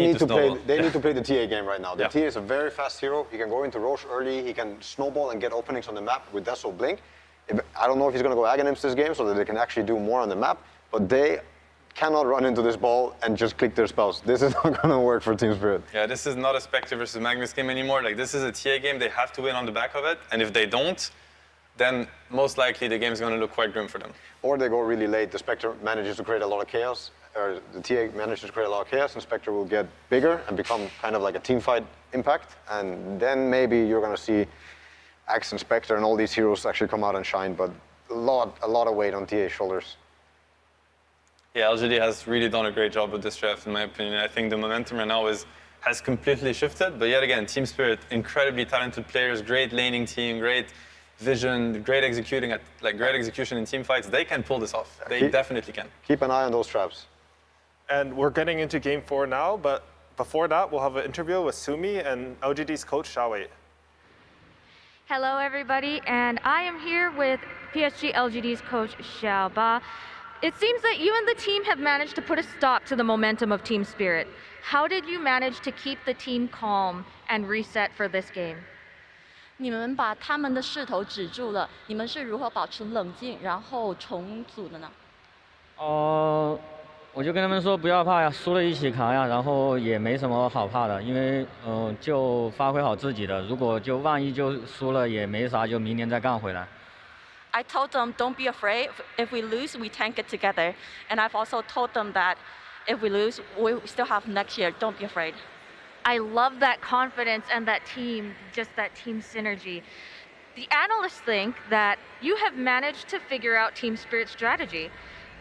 need to play the TA game right now. The TA is a very fast hero. He can go into Roche early. He can snowball and get openings on the map with Deso Blink. I don't know if he's going to go Aghanims this game so that they can actually do more on the map, but they cannot run into this ball and just click their spells. This is not going to work for Team Spirit. Yeah, this is not a Spectre versus Magnus game anymore. Like, this is a TA game. They have to win on the back of it, and if they don't, then most likely the game is going to look quite grim for them. Or they go really late. The Spectre manages to create a lot of chaos, or the TA manages to create a lot of chaos, and Spectre will get bigger and become kind of like a team fight impact, and then maybe you're going to see Axe and Spectre and all these heroes actually come out and shine, but a lot of weight on TA's shoulders. Yeah, LGD has really done a great job with this draft, in my opinion. I think the momentum right now has completely shifted. But yet again, Team Spirit, incredibly talented players, great laning team, great vision, great execution in team fights. They can pull this off. They definitely can. Keep an eye on those traps. And we're getting into Game 4 now, but before that, we'll have an interview with Sumi and LGD's coach, Xiaowei. Hello, everybody, and I am here with PSG.Lgd's coach, Xiaoba. It seems that you and the team have managed to put a stop to the momentum of Team Spirit. How did you manage to keep the team calm and reset for this game? 你们把他们的势头止住了，你们是如何保持冷静，然后重组的呢？我就跟他们说不要怕呀，输了一起扛呀，然后也没什么好怕的，因为就发挥好自己的，如果就万一就输了也没啥，就明年再干回来。I told them, don't be afraid. If we lose, we tank it together. And I've also told them that if we lose, we still have next year. Don't be afraid. I love that confidence and that team, just that team synergy. The analysts think that you have managed to figure out Team Spirit's strategy.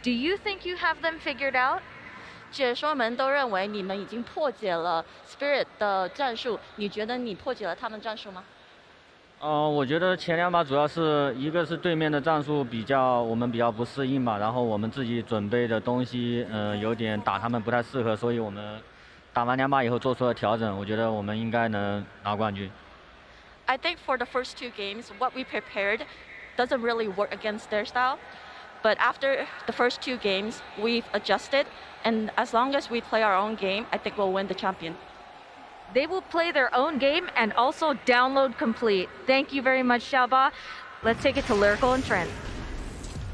Do you think you have them figured out? 解说们都认为你们已经破解了 Spirit 的战术，你觉得你破解了他们战术吗？我觉得前两把主要是一个是对面的战术我们比较不适应嘛，然后我们自己准备的东西有点打他们不太适合，所以我们打完两把以后做出了调整，我觉得我们应该能拿冠军。I think for the first two games, what we prepared doesn't really work against their style. But after the first two games, we've adjusted, and as long as we play our own game, I think we'll win the champion. They will play their own game and also download complete. Thank you very much, Xiaoba. Let's take it to Lyrical and Trent.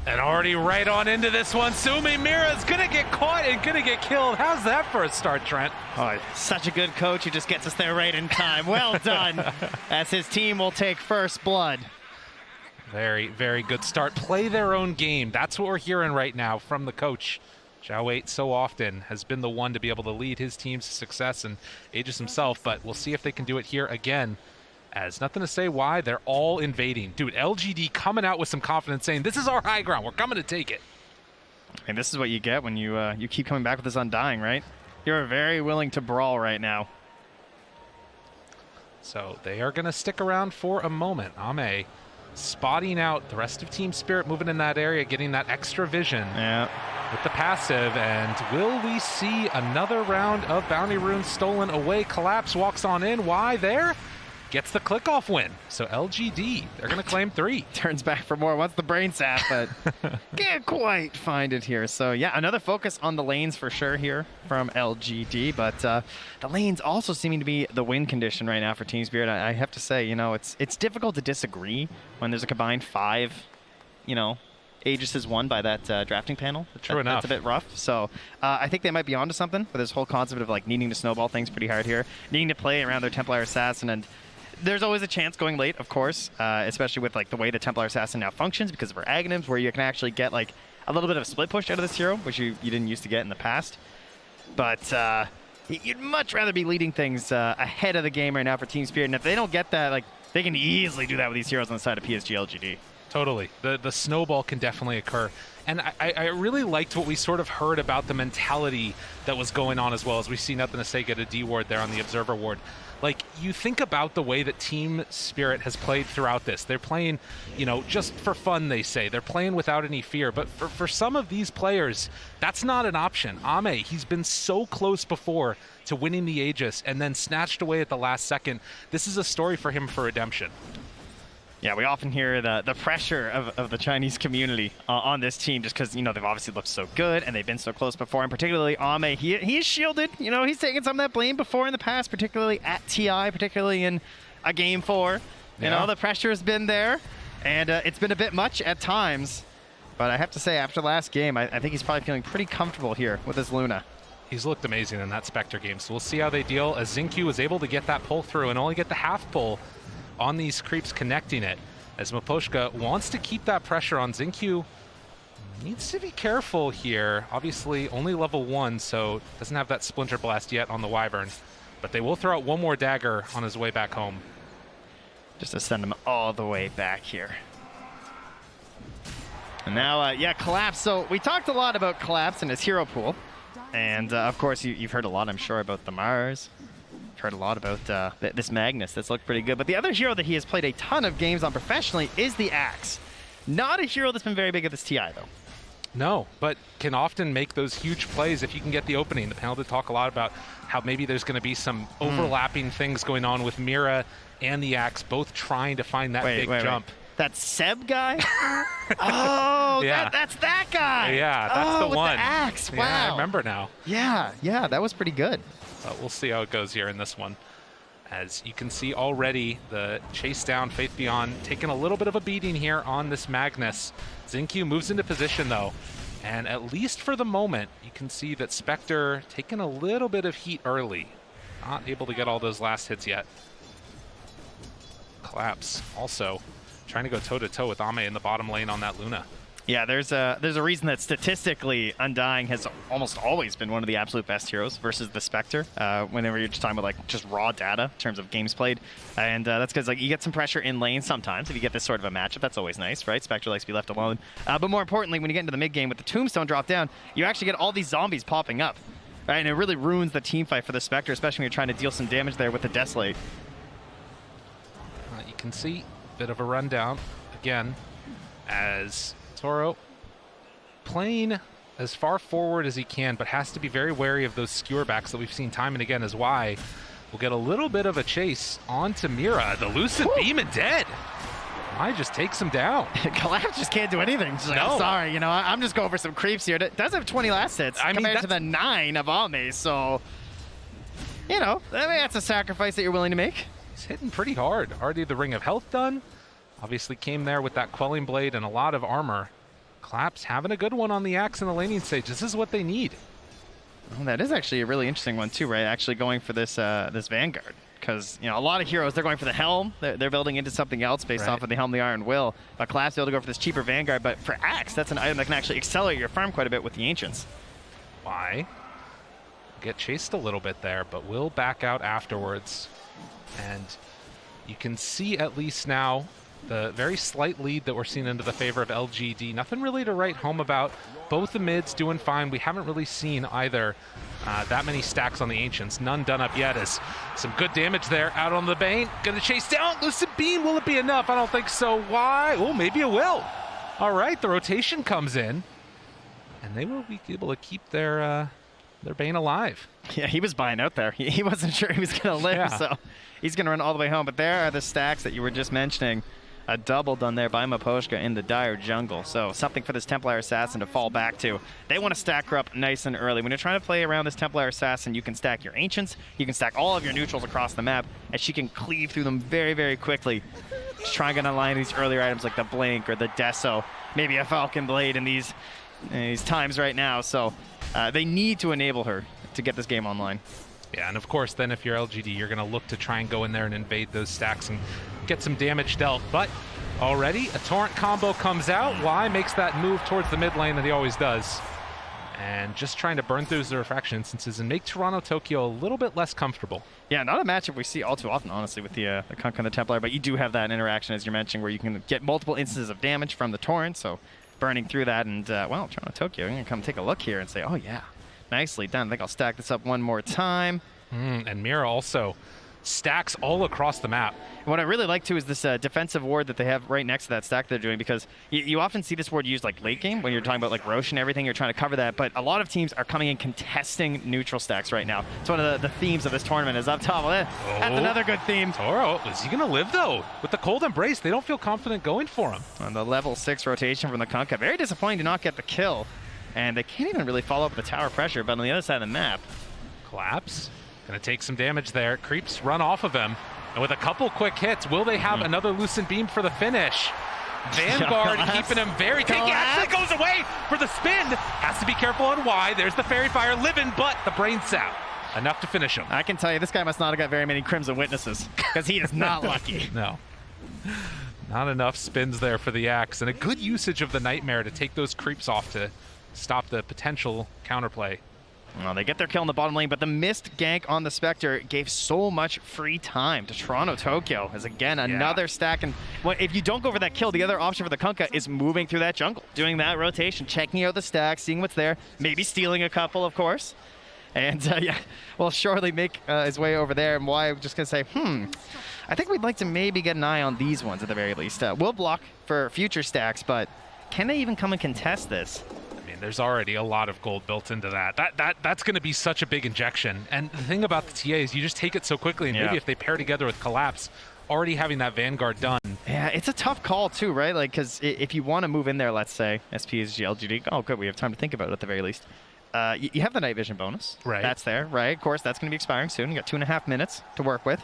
And already right on into this one, Sumi Mira's gonna get caught and gonna get killed. How's that for a start, Trent? Oh, such a good coach who just gets us there right in time. Well done, as his team will take first blood. Very, very good start. Play their own game. That's what we're hearing right now from the coach. Xiaowei so often has been the one to be able to lead his team's success and Aegis himself, but we'll see if they can do it here again. As nothing to say why, they're all invading. Dude, LGD coming out with some confidence saying, this is our high ground, we're coming to take it. And this is what you get when you keep coming back with this Undying, right? You're very willing to brawl right now. So they are gonna stick around for a moment. Ame spotting out the rest of Team Spirit, moving in that area, getting that extra vision with the passive. And will we see another round of bounty runes stolen away? Collapse walks on in. Why there? Gets the click-off win. So LGD, they're going to claim 3. Turns back for more. Wants the brain sap, but can't quite find it here. So yeah, another focus on the lanes for sure here from LGD. But the lanes also seeming to be the win condition right now for Team Spirit. I have to say, you know, it's difficult to disagree when there's a combined 5, you know, Aegis is won by that drafting panel. True enough. That's a bit rough. So I think they might be onto something with this whole concept of like needing to snowball things pretty hard here, needing to play around their Templar Assassin. And there's always a chance going late, of course, especially with like the way the Templar Assassin now functions because of her Aghanims, where you can actually get like a little bit of a split push out of this hero, which you didn't used to get in the past. But you'd much rather be leading things ahead of the game right now for Team Spirit. And if they don't get that, like they can easily do that with these heroes on the side of PSG.Lgd. Totally. The snowball can definitely occur. And I really liked what we sort of heard about the mentality that was going on as well, as we see Nothing to Say get a D ward there on the Observer ward. Like, you think about the way that Team Spirit has played throughout this. They're playing, you know, just for fun, they say. They're playing without any fear. But for some of these players, that's not an option. Ame, he's been so close before to winning the Aegis and then snatched away at the last second. This is a story for him for redemption. Yeah, we often hear the pressure of the Chinese community on this team just because, they've obviously looked so good and they've been so close before. And particularly Ame, he's shielded. He's taken some of that blame before in the past, particularly at TI, particularly in a Game 4. The pressure has been there, and it's been a bit much at times. But I have to say, after last game, I think he's probably feeling pretty comfortable here with his Luna. He's looked amazing in that Spectre game, so we'll see how they deal as Xingqiu was able to get that pull through and only get the half pull on these creeps connecting it. As Miposhka wants to keep that pressure on Xingqiu, needs to be careful here. Obviously, only level 1, so doesn't have that Splinter Blast yet on the Wyvern. But they will throw out one more dagger on his way back home. Just to send him all the way back here. And now, Collapse. So we talked a lot about Collapse and his hero pool. And, of course, you've heard a lot, I'm sure, about the Mars. Heard a lot about this Magnus that's looked pretty good. But the other hero that he has played a ton of games on professionally is the Axe. Not a hero that's been very big at this TI, though. No, but can often make those huge plays if you can get the opening. The panel did talk a lot about how maybe there's going to be some overlapping things going on with Mira and the Axe, both trying to find that big jump. Wait. That Seb guy? Oh, yeah. that's that guy. Yeah, that's the with one. The Axe. Wow. Yeah, I remember now. Yeah, that was pretty good. But we'll see how it goes here in this one. As you can see already, the chase down, Faith Beyond, taking a little bit of a beating here on this Magnus. Xingqiu moves into position, though. And at least for the moment, you can see that Spectre taking a little bit of heat early. Not able to get all those last hits yet. Collapse also trying to go toe-to-toe with Ame in the bottom lane on that Luna. Yeah, there's a reason that statistically Undying has almost always been one of the absolute best heroes versus the Spectre. Whenever you're just talking about just raw data in terms of games played, and that's because you get some pressure in lane sometimes if you get this sort of a matchup. That's always nice, right? Spectre likes to be left alone. But more importantly, when you get into the mid game with the Tombstone drop down, you actually get all these zombies popping up, right? And it really ruins the team fight for the Spectre, especially when you're trying to deal some damage there with the Desolate. You can see a bit of a rundown again as Toro playing as far forward as he can, but has to be very wary of those skewer backs that we've seen time and again, is why we'll get a little bit of a chase onto Mira. The Lucid Beam and dead. I just takes him down. Collapse just can't do anything. She's like, I'm sorry, I'm just going for some creeps here. It does have 20 last hits compared to the 9 of Ame, so, that's a sacrifice that you're willing to make. He's hitting pretty hard. Already the Ring of Health done. Obviously came there with that Quelling Blade and a lot of armor. Collapse having a good one on the Axe in the laning stage. This is what they need. Well, that is actually a really interesting one too, right? Actually going for this this Vanguard. Because, a lot of heroes, they're going for the Helm. They're building into something else based off of the Helm, the Iron Will. But Collapse able to go for this cheaper Vanguard. But for Axe, that's an item that can actually accelerate your farm quite a bit with the Ancients. Why? Get chased a little bit there, but will back out afterwards. And you can see at least now the very slight lead that we're seeing into the favor of LGD. Nothing really to write home about. Both the mids doing fine. We haven't really seen either that many stacks on the Ancients. None done up yet. As some good damage there out on the Bane. Gonna chase down. Lucid Beam. Will it be enough? I don't think so. Why? Oh, maybe it will. All right, the rotation comes in. And they will be able to keep their Bane alive. Yeah, he was buying out there. He wasn't sure he was going to live, so he's going to run all the way home. But there are the stacks that you were just mentioning. A double done there by Miposhka in the dire jungle. So something for this Templar Assassin to fall back to. They want to stack her up nice and early. When you're trying to play around this Templar Assassin, you can stack your Ancients, you can stack all of your neutrals across the map, and she can cleave through them very, very quickly. Just trying to align these earlier items like the Blink or the Deso, maybe a Falcon Blade in these times right now. So they need to enable her to get this game online. Yeah, and of course, then if you're LGD, you're going to look to try and go in there and invade those stacks and get some damage dealt. But already, a Torrent combo comes out. Y makes that move towards the mid lane that he always does. And just trying to burn through the refraction instances and make Toronto Tokyo a little bit less comfortable. Yeah, not a matchup we see all too often, honestly, with the Kunk and the Templar, but you do have that interaction, as you're mentioning, where you can get multiple instances of damage from the Torrent, so burning through that. And, well, Toronto Tokyo, I'm going to come take a look here and say, oh, yeah. Nicely done. I think I'll stack this up one more time. And Mira also stacks all across the map. What I really like too is this defensive ward that they have right next to that stack they're doing, because you often see this ward used like late game when you're talking about like Roche and everything, you're trying to cover that, but a lot of teams are coming in contesting neutral stacks right now. It's one of the themes of this tournament is up top. Well, that's another good theme. Toro, is he going to live though? With the cold embrace, they don't feel confident going for him. On the level 6 rotation from the Kunkka, very disappointing to not get the kill, and they can't even really follow up with the tower pressure, but on the other side of the map. Collapse, going to take some damage there. Creeps run off of him. And with a couple quick hits, will they have another Lucent Beam for the finish? Vanguard keeping him very tanky. Actually goes away for the spin. Has to be careful on why. There's the Fairy Fire living, but the brain sap. Enough to finish him. I can tell you, this guy must not have got very many Crimson Witnesses, because he is not lucky. No. Not enough spins there for the Axe, and a good usage of the Nightmare to take those creeps off to stop the potential counterplay. Well, they get their kill in the bottom lane, but the missed gank on the Spectre gave so much free time to Toronto Tokyo, as again, another stack. And if you don't go for that kill, the other option for the Kunkka is moving through that jungle, doing that rotation, checking out the stack, seeing what's there, maybe stealing a couple, of course. And yeah, will surely make his way over there. And why I'm just going to say, I think we'd like to maybe get an eye on these ones at the very least. We'll block for future stacks, but can they even come and contest this? There's already a lot of gold built into that. That's going to be such a big injection. And the thing about the TA is you just take it so quickly, and maybe if they pair together with Collapse, already having that Vanguard done. Yeah, it's a tough call too, right? Like, because if you want to move in there, let's say, Psg.Lgd, oh good, we have time to think about it at the very least. You have the night vision bonus. Right. That's there, right? Of course, that's going to be expiring soon. You got 2.5 minutes to work with.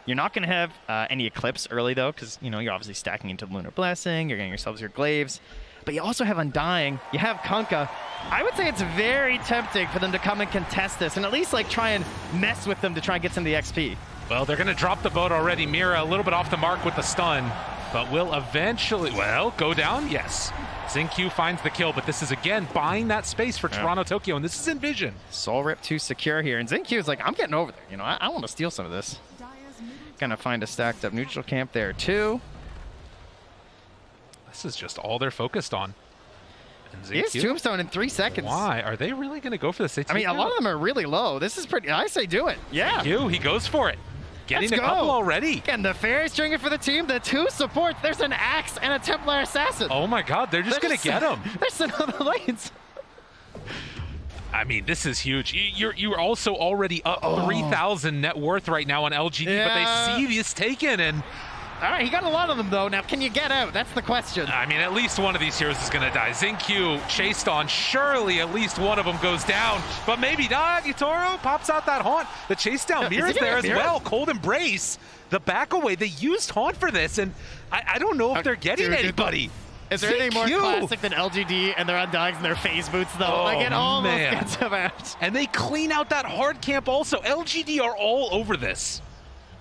You're not going to have any Eclipse early, though, because, you're obviously stacking into the Lunar Blessing. You're getting yourselves your Glaives. But you also have Undying. You have Kunkka. I would say it's very tempting for them to come and contest this and at least like try and mess with them to try and get some of the XP. Well, they're going to drop the boat already. Mira a little bit off the mark with the stun, but will eventually, go down? Yes. XinQ finds the kill, but this is again buying that space for Toronto Tokyo, and this is Envision. Soul Rip to secure here, and XinQ is like, I'm getting over there. I want to steal some of this. Gonna find a stacked up neutral camp there too. This is just all they're focused on. He has Tombstone in 3 seconds. Why? Are they really going to go for this? I mean, a lot of them are really low. This is pretty... I say do it. Yeah. He goes for it. Getting a couple already. And the Fairy stringer for the team. The 2 supports. There's an Axe and a Templar Assassin. Oh my god, they're just going to get him. There's another lanes. I mean, this is huge. You're also already up 3,000 net worth right now on LGD, but they see this taken and... All right, he got a lot of them, though. Now, can you get out? That's the question. I mean, at least one of these heroes is going to die. XinQ chased on. Surely at least one of them goes down. But maybe not. Yutoro pops out that Haunt. The chase down Mira's there as well. Cold Embrace. The back away. They used Haunt for this, and I don't know if they're getting anybody. Is there anything more classic than LGD and their Undyings and their phase boots, though? Oh, like, it almost gets them out. And they clean out that hard camp also. LGD are all over this.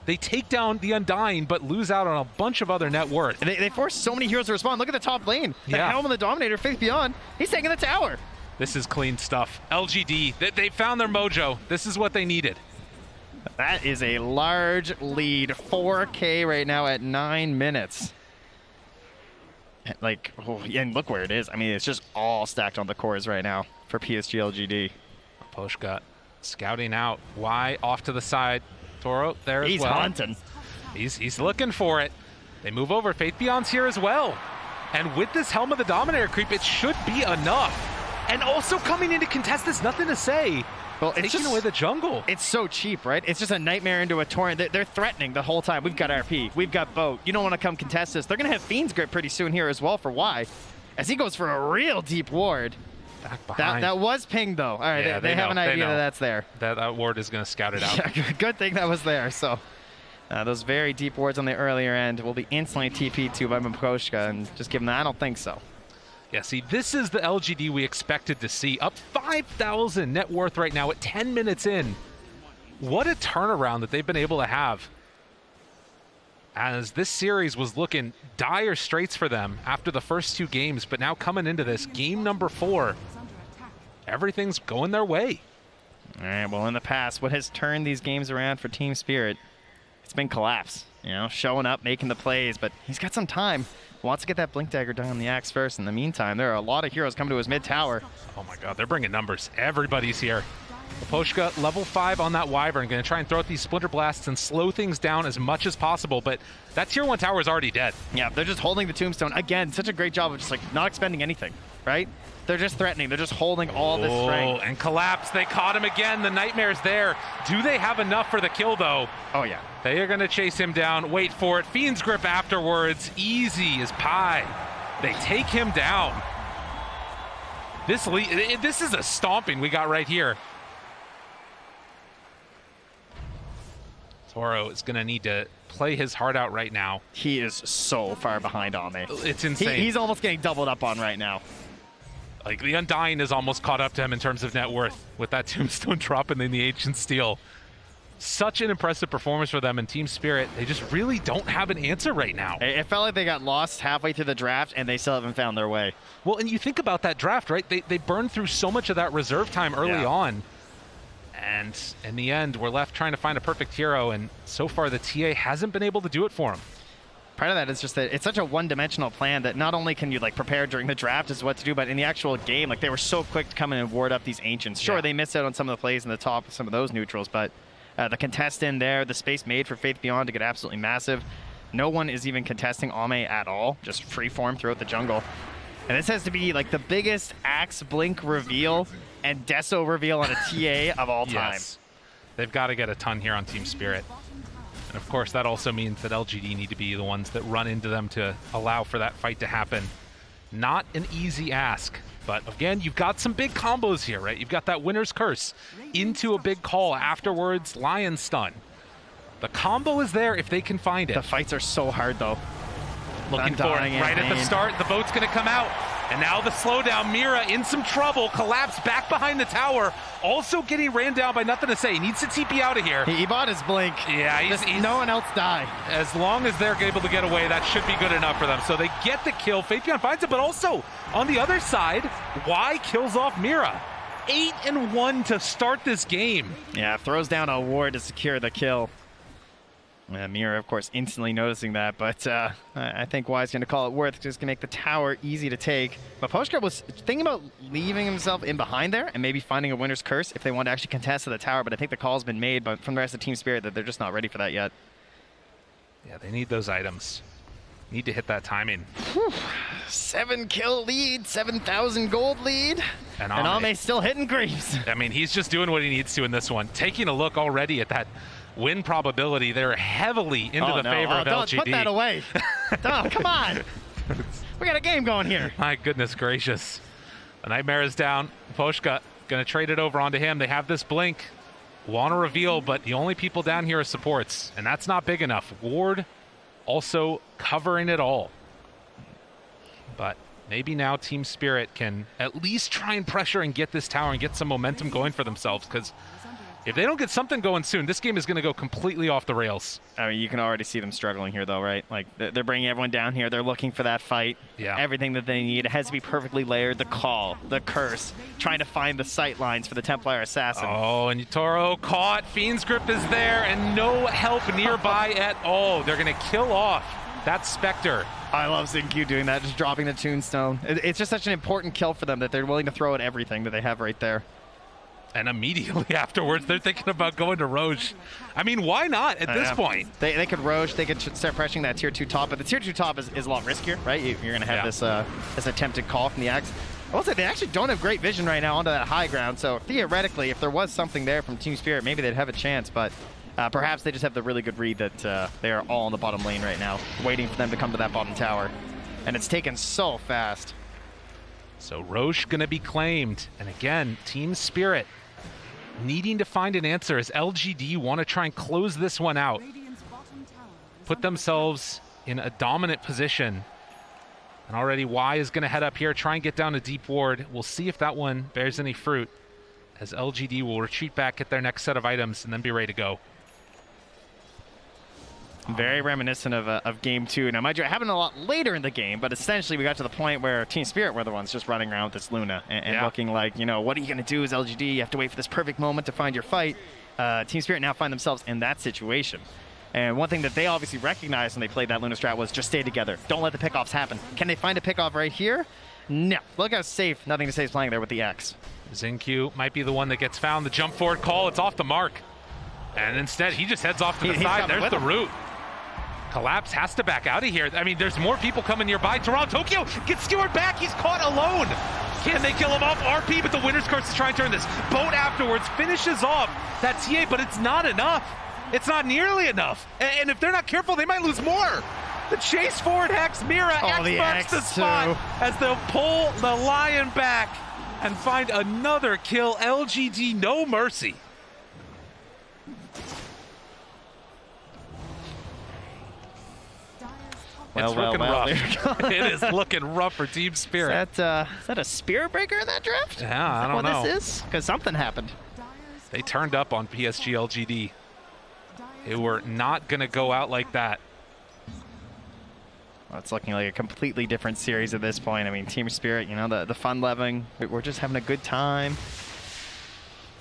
They take down the Undying, but lose out on a bunch of other net worth. And they force so many heroes to respond. Look at the top lane. The Helm and the Dominator, Faith Beyond. He's taking the tower. This is clean stuff. LGD, they found their mojo. This is what they needed. That is a large lead. 4K right now at 9 minutes. Like, and look where it is. I mean, it's just all stacked on the cores right now for Psg.Lgd. Poshka scouting out. Y off to the side. Toro there as well. He's hunting. He's looking for it. They move over. Faith Beyond's here as well. And with this Helm of the Dominator creep, it should be enough. And also coming in to contest this, nothing to say. Well, it's taking away the jungle. It's so cheap, right? It's just a Nightmare into a Torrent. They're threatening the whole time. We've got RP. We've got Boat. You don't want to come contest this. They're going to have Fiend's Grip pretty soon here as well for Y. As he goes for a real deep ward. Back behind. That was pinged, though. All right, yeah, they have an idea that that's there. That ward is going to scout it out. Yeah, good thing that was there. So those very deep wards on the earlier end will be instantly TP'd to by Mposhka, and just give them that. I don't think so. Yeah, see, this is the LGD we expected to see. Up 5,000 net worth right now at 10 minutes in. What a turnaround that they've been able to have. As this series was looking dire straits for them after the first 2 games, but now coming into this, game number 4, everything's going their way. All right, well, in the past, what has turned these games around for Team Spirit, it's been Collapse. Showing up, making the plays, but he's got some time. Wants to get that Blink Dagger done on the Axe first. In the meantime, there are a lot of heroes coming to his mid tower. Oh my god, they're bringing numbers. Everybody's here. Poshka, level 5 on that Wyvern, going to try and throw out these Splinter Blasts and slow things down as much as possible, but that tier 1 tower is already dead. Yeah, they're just holding the Tombstone. Again, such a great job of just like not expending anything, right? They're just threatening. They're just holding all this strength. And Collapse, they caught him again. The Nightmare's there. Do they have enough for the kill, though? Oh, yeah. They are going to chase him down. Wait for it. Fiend's Grip afterwards. Easy as pie. They take him down. This is a stomping we got right here. Toro is going to need to play his heart out right now. He is so far behind Ame. It's insane. He's almost getting doubled up on right now. Like, the Undying is almost caught up to him in terms of net worth with that Tombstone drop and then the Ancient Steel. Such an impressive performance for them in Team Spirit. They just really don't have an answer right now. It felt like they got lost halfway through the draft and they still haven't found their way. Well, and you think about that draft, right? They burned through so much of that reserve time early on. And in the end, we're left trying to find a perfect hero, and so far the TA hasn't been able to do it for him. Part of that is just that it's such a one-dimensional plan that not only can you like prepare during the draft as to what to do, but in the actual game, like they were so quick to come in and ward up these Ancients. Sure, they missed out on some of the plays in the top of some of those neutrals, but the contest in there, the space made for Faith Beyond to get absolutely massive. No one is even contesting Ame at all, just freeform throughout the jungle. And this has to be like the biggest Axe Blink reveal and Deso reveal on a TA of all time. Yes. They've got to get a ton here on Team Spirit. And of course, that also means that LGD need to be the ones that run into them to allow for that fight to happen. Not an easy ask, but again, you've got some big combos here, right? You've got that Winner's Curse into a big call afterwards, Lion Stun. The combo is there if they can find it. The fights are so hard, though. Looking for it right at the start. The boat's going to come out. And now the slowdown. Mira in some trouble. Collapse back behind the tower. Also getting ran down by nothing to say. He needs to TP out of here. He bought his blink. Yeah, he's no one else die. As long as they're able to get away, that should be good enough for them. So they get the kill. Faithion finds it, but also on the other side, Y kills off Mira. 8-1 to start this game. Yeah, throws down a ward to secure the kill. Mira, of course, instantly noticing that, but I think Y's going to call it worth, just going to make the tower easy to take. But Poshka was thinking about leaving himself in behind there and maybe finding a Winner's Curse if they want to actually contest to the tower, but I think the call's been made but from the rest of Team Spirit that they're just not ready for that yet. Yeah, they need those items. Need to hit that timing. 7 kill lead, 7,000 gold lead, and Ame's still hitting creeps. I mean, he's just doing what he needs to in this one. Taking a look already at that win probability, they're heavily into the favor of LGD. Put that away. Oh, come on. We got a game going here. My goodness gracious. The Nightmare is down. Poshka going to trade it over onto him. They have this blink. Want to reveal, but the only people down here are supports, and that's not big enough. Ward also covering it all. But maybe now Team Spirit can at least try and pressure and get this tower and get some momentum going for themselves, because if they don't get something going soon, this game is going to go completely off the rails. I mean, you can already see them struggling here, though, right? Like, they're bringing everyone down here. They're looking for that fight. Yeah. Everything that they need. It has to be perfectly layered. The call, the curse, trying to find the sight lines for the Templar Assassin. Oh, and Toro caught. Fiend's Grip is there, and no help nearby at all. They're going to kill off that Spectre. I love seeing Q doing that, just dropping the Tombstone. It's just such an important kill for them that they're willing to throw at everything that they have right there. And immediately afterwards, they're thinking about going to Roche. I mean, why not at this point? They could Roche, they could start pressuring that tier 2 top, but the tier 2 top is a lot riskier, right? You're going to have this attempted call from the Axe. I will say they actually don't have great vision right now onto that high ground, so theoretically, if there was something there from Team Spirit, maybe they'd have a chance, but perhaps they just have the really good read that they are all in the bottom lane right now, waiting for them to come to that bottom tower. And it's taken so fast. So Roche going to be claimed. And again, Team Spirit needing to find an answer as LGD want to try and close this one out. Put themselves in a dominant position. And already Y is going to head up here, try and get down a deep ward. We'll see if that one bears any fruit, as LGD will retreat back, get their next set of items, and then be ready to go. Very reminiscent of Game 2. Now, mind you, it happened a lot later in the game, but essentially we got to the point where Team Spirit were the ones just running around with this Luna and looking like, you know, what are you going to do as LGD? You have to wait for this perfect moment to find your fight. Team Spirit now find themselves in that situation. And one thing that they obviously recognized when they played that Luna strat was just stay together. Don't let the pickoffs happen. Can they find a pickoff right here? No. Look how safe Nothing to Say is playing there with the X. Xingqiu might be the one that gets found. The jump forward call, it's off the mark. And instead, he just heads off to the side. There's the route. Collapse has to back out of here. I mean, there's more people coming nearby. Tokyo gets skewered back. He's caught alone. Can they kill him off? RP, but the winner's curse is trying to turn this. Boat afterwards finishes off that TA, but it's not enough. It's not nearly enough. And if they're not careful, they might lose more. The chase forward Hex, Mira, X marks the spot as they'll pull the Lion back and find another kill. LGD, no mercy. It's looking rough. It is looking rough for Team Spirit. Is that a Spirit Breaker in that draft? Yeah, I don't know. What this is? Because something happened. They turned up on Psg.Lgd. They were not going to go out like that. Well, it's looking like a completely different series at this point. I mean, Team Spirit, you know, the fun loving. We're just having a good time.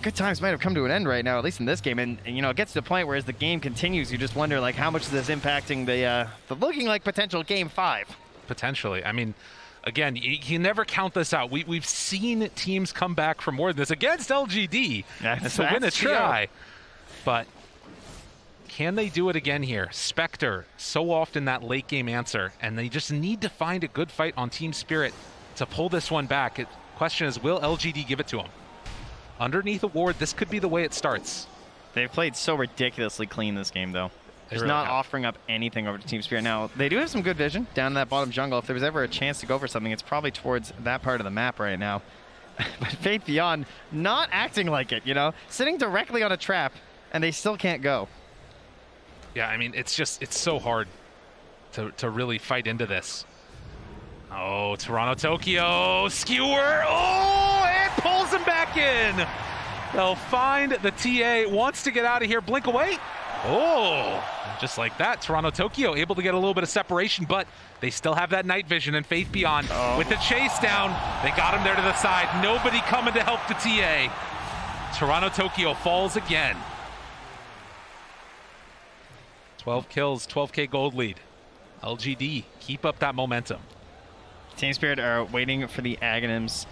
Good times might have come to an end right now, at least in this game. And you know, it gets to the point where as the game continues, you just wonder, like, how much is this impacting the looking like potential Game 5? Potentially. I mean, again, you never count this out. We've seen teams come back for more than this against LGD to win a TI. But can they do it again here? Spectre, so often that late game answer, and they just need to find a good fight on Team Spirit to pull this one back. The question is, will LGD give it to them? Underneath a ward, this could be the way it starts. They've played so ridiculously clean this game, though. Just really not have. offering up anything over to Team Spirit. Now, they do have some good vision down in that bottom jungle. If there was ever a chance to go for something, it's probably towards that part of the map right now. But Faith Beyond not acting like it, you know? Sitting directly on a trap, and they still can't go. Yeah, I mean, it's so hard to really fight into this. Oh, Tokyo, skewer, oh, it pulls him back in. They'll find the TA, wants to get out of here, blink away. Oh, just like that, Tokyo able to get a little bit of separation, but they still have that night vision and Faith Beyond. With the chase down, they got him there to the side. Nobody coming to help the TA. Tokyo falls again. 12 kills, 12K gold lead. LGD, keep up that momentum. Team Spirit are waiting for the Aghanims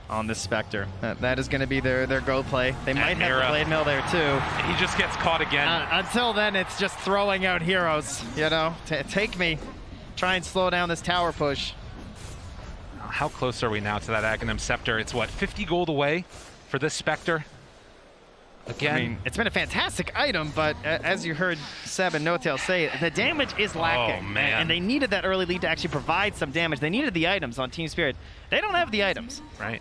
on this Spectre. That is going to be their go play. They might have the Blade Mill there too. He just gets caught again. Until then, it's just throwing out heroes, you know? Take me. Try and slow down this tower push. How close are we now to that Aghanim Scepter? It's what, 50 gold away for this Spectre? Again. I mean, it's been a fantastic item, but as you heard Seb and No-Tail say, the damage is lacking. Oh, man. And they needed that early lead to actually provide some damage. They needed the items on Team Spirit. They don't have the items. Right.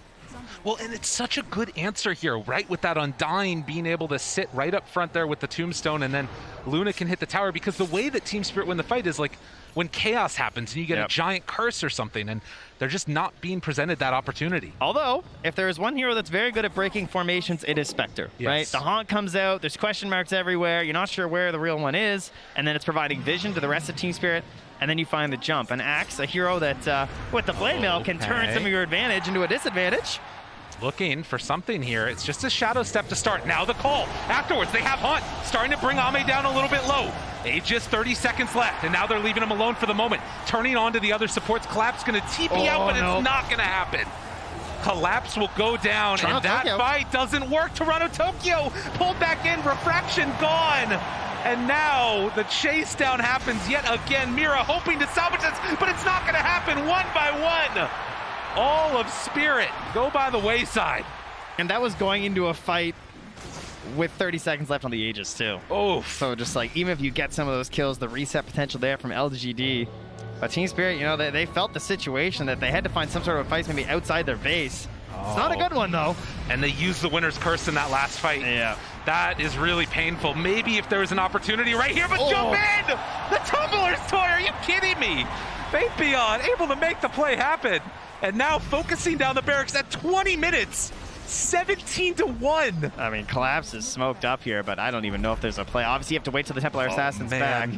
Well, and it's such a good answer here, right? With that Undying being able to sit right up front there with the Tombstone, and then Luna can hit the tower, because the way that Team Spirit win the fight is like when chaos happens and you get a giant curse or something, and they're just not being presented that opportunity. Although, if there is one hero that's very good at breaking formations, it is Spectre, right? The Haunt comes out, there's question marks everywhere, you're not sure where the real one is, and then it's providing vision to the rest of Team Spirit, and then you find the jump. And Axe, a hero that, with the Blade Mill, can turn some of your advantage into a disadvantage. Looking for something here. It's just a shadow step to start. Now the call. Afterwards, they have Hunt starting to bring Ame down a little bit low. Just 30 seconds left, and now they're leaving him alone for the moment. Turning on to the other supports. Collapse going to TP out, but it's not going to happen. Collapse will go down, and that fight doesn't work. Tokyo pulled back in. Refraction gone. And now the chase down happens yet again. Mira hoping to salvage this, but it's not going to happen. One by one. All of Spirit go by the wayside. And that was going into a fight with 30 seconds left on the Aegis too. Oh. So just like, even if you get some of those kills, the reset potential there from LGD. But Team Spirit, you know, they felt the situation that they had to find some sort of fight maybe outside their base. It's not a good one though. And they used the winner's curse in that last fight. Yeah. That is really painful. Maybe if there was an opportunity right here, but jump in! The Tumbler's toy, are you kidding me? Faith Beyond able to make the play happen. And now focusing down the barracks at 20 minutes, 17-1. I mean, Collapse is smoked up here, but I don't even know if there's a play. Obviously, you have to wait till the Templar Assassin's back.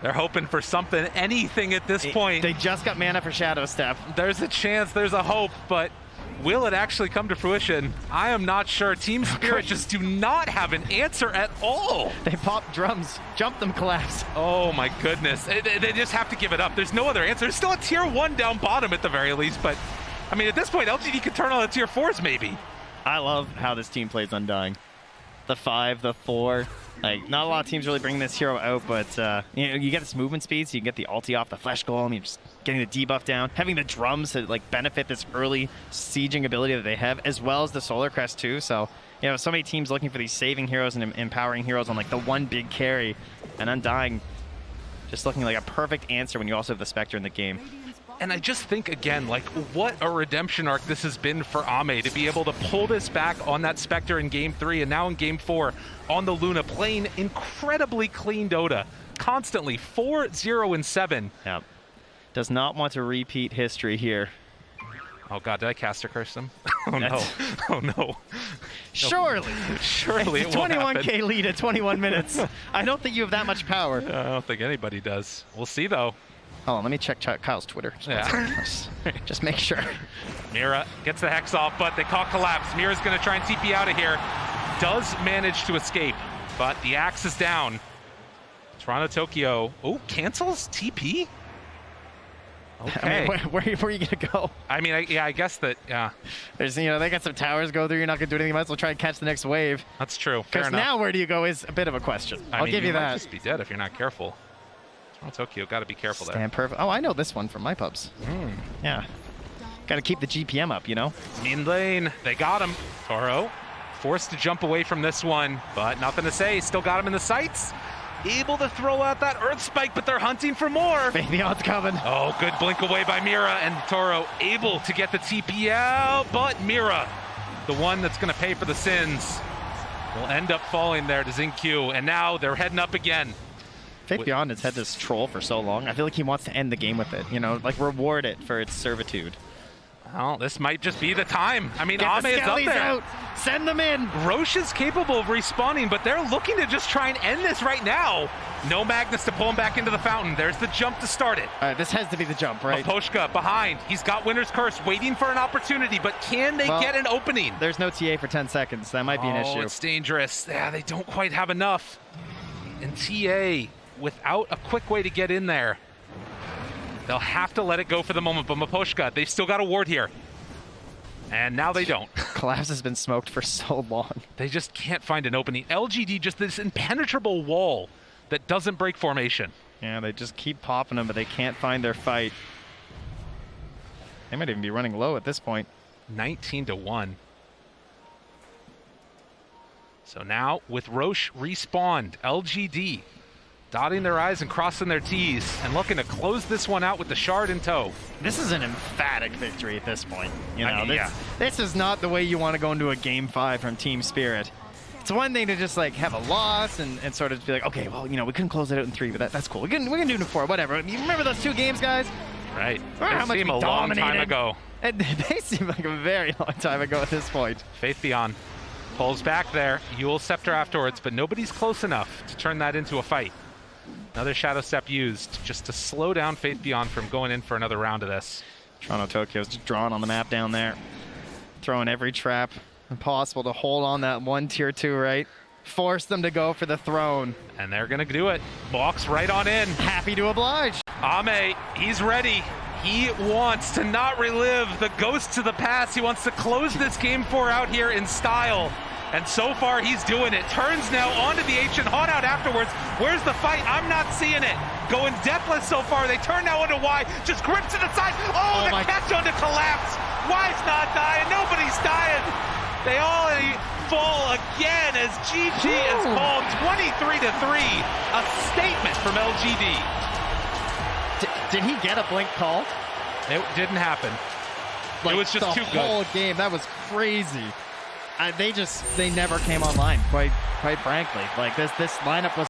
They're hoping for something, anything at this point. They just got mana for Shadow Step. There's a chance, there's a hope, but will it actually come to fruition? I am not sure. Team Spirit just do not have an answer at all. They pop drums, jump them, Collapse. Oh my goodness. They just have to give it up. There's no other answer. There's still a tier 1 down bottom at the very least, but I mean, at this point, LGD could turn on the tier 4s maybe. I love how this team plays Undying. The 5, the 4. Like, not a lot of teams really bring this hero out, but you know, you get this movement speed, so you can get the ulti off the flesh golem, you're just getting the debuff down, having the drums to like benefit this early sieging ability that they have, as well as the Solar Crest too. So, you know, so many teams looking for these saving heroes and empowering heroes on like the one big carry, and Undying just looking like a perfect answer when you also have the Spectre in the game. And I just think, again, like, what a redemption arc this has been for Ame to be able to pull this back on that Spectre in Game 3 and now in Game 4 on the Luna, playing incredibly clean Dota. Constantly 4-0-7. Yeah. Does not want to repeat history here. Oh, God, did I caster curse them? Oh, no. Oh, no. Surely. Surely it won't happen. 21K lead at 21 minutes. I don't think you have that much power. I don't think anybody does. We'll see, though. Oh, let me check Kyle's Twitter. Just make sure. Mira gets the Hex off, but they caught Collapse. Mira's going to try and TP out of here. Does manage to escape, but the axe is down. Toronto Tokyo. Oh, cancels TP? Okay. I mean, where are you going to go? I mean, I guess that, yeah. There's, you know, they got some towers go through. You're not going to do anything. Might as well try and catch the next wave. That's true. Fair Because enough. now where do you go is a bit of a question. I'll give you might that. just be dead if you're not careful. Tokyo, got to be careful there. Stand perfect. Oh, I know this one from my pubs. Yeah. Got to keep the GPM up, you know? Mean lane, they got him. Toro forced to jump away from this one, but nothing to say. Still got him in the sights. Able to throw out that Earth Spike, but they're hunting for more. Beyond's coming. Oh, good blink away by Mira, and Toro able to get the TP out, but Mira, the one that's going to pay for the sins, will end up falling there to Xingqiu, and now they're heading up again. Faith Beyond has had this troll for so long. I feel like he wants to end the game with it, you know, like reward it for its servitude. Well, this might just be the time. I mean, Get Ame the is up Skellies there. out. Send them in. Roche is capable of respawning, but they're looking to just try and end this right now. No Magnus to pull him back into the fountain. There's the jump to start it. All right, this has to be the jump, right? Maposhka behind. He's got Winter's Curse waiting for an opportunity, but can they get an opening? There's no TA for 10 seconds. That might be an issue. Oh, it's dangerous. Yeah, they don't quite have enough. And TA, without a quick way to get in there, they'll have to let it go for the moment. But Maposhka, they've still got a ward here. And now they don't. Collapse has been smoked for so long. They just can't find an opening. LGD, just this impenetrable wall that doesn't break formation. Yeah, they just keep popping them, but they can't find their fight. They might even be running low at this point. 19-1. So now, with Roche respawned, LGD dotting their I's and crossing their T's and looking to close this one out with the shard in tow. This is an emphatic victory at this point. You know, yeah. This is not the way you want to go into a Game 5 from Team Spirit. It's one thing to just like have a loss and sort of be like, okay, well, you know, we couldn't close it out in 3, but that's cool. We can do it in 4, whatever. You remember those 2 games, guys? Right. Remember how much They seem we a long time dominated? ago. They seem like a very long time ago at this point. Faith Beyond pulls back there. Yule Scepter afterwards, but nobody's close enough to turn that into a fight. Another Shadow Step used just to slow down Faith Beyond from going in for another round of this. Toronto Tokyo's just drawing on the map down there. Throwing every trap possible to hold on that one tier 2, right? Force them to go for the throne. And they're going to do it. Walks right on in. Happy to oblige. Ame, he's ready. He wants to not relive the ghosts of the past. He wants to close this Game 4 out here in style. And so far, he's doing it. Turns now onto the Ancient Hot Out afterwards. Where's the fight? I'm not seeing it. Going deathless so far. They turn now onto Y. Just grip to the side. Oh, the catch onto Collapse. Y's not dying. Nobody's dying. They all fall again as GG is called 23-3. A statement from LGD. Did he get a blink call? It didn't happen. Like, it was just too good. The whole game, that was crazy. They never came online, quite frankly. Like this lineup was